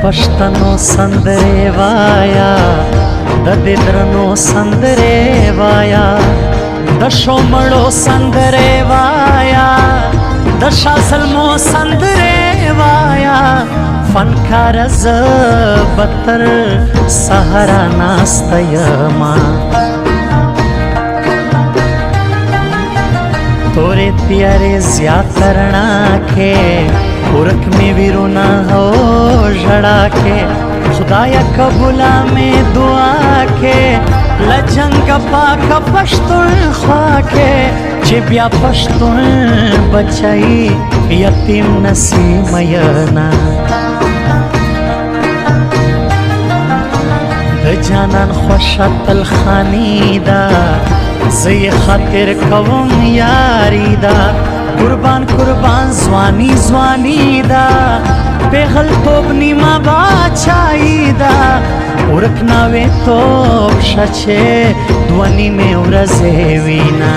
پښتنو سندرې وایا د دې درنو سندرې وایا د شومړو سندرې وایا د شاسلمو سندرې وایا فنکار ز بتر سهرا ناست یما तोरे प्यारे ज्यातरना के पुरख में विरुना हो जड़ा के खुदाया कबूला में दुआ के लजंग पाक पश्तुन ख्वा के चिबिया पश्तुन बचाई यतीम नसीमयना द जानन खुशतल खानीदा زی خاطر کوم یاری دا قربان قربان زوانی زوانی دا پیغل توب نیما باچائی دا ورکناوی توب شچه دوانی میں ورزے وینا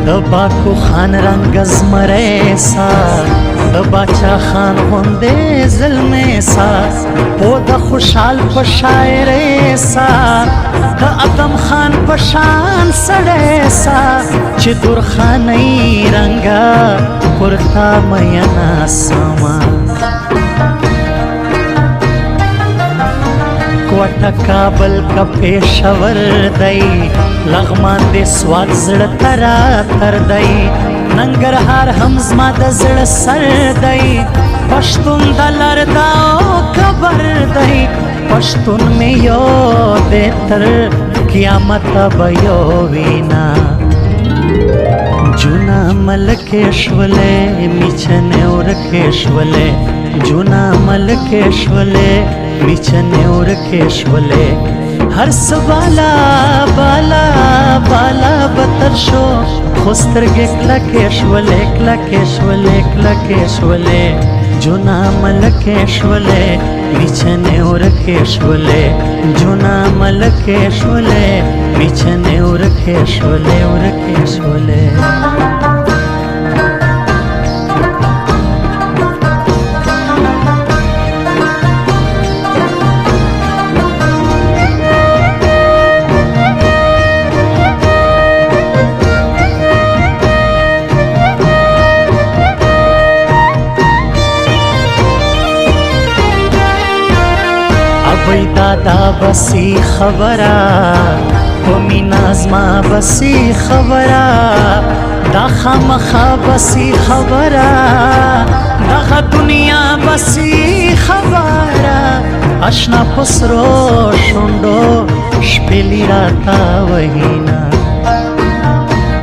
دباکو خان رنگ ازمرے سا دباچا خان غندے ظلمے سا پودا خوشحال پشاعرے سا دا ادم خان پشان سڑے سا چی دور خانی رنگا پرتا مینا سما کوٹا کابل کا پیشور دئی لغمان دے سواد زڑ ترا تر دئی ننگرهار هم زما د زړه سر دی پښتون د لرداو خبر دی پښتون می یو د تر قیامت به یو وینا جونا ملکشولې میچنه ورکشولې جونا ملکشولې میچنه ورکشولې هر سوالا بالا بالا بتر شو خوسترګ کلکشولې کلکشولې کلکشولې جونا ملکشولې میچنه ورکشولې جونا ملکشولې میچنه ورکشولې ورکشولې وی دادا بسی خبرا ومی نازما بسی خبرا دا خامخا بسی خبرا دا دنیا بسی خبرا اشنا پسرو شندو شپلی راتا وحینا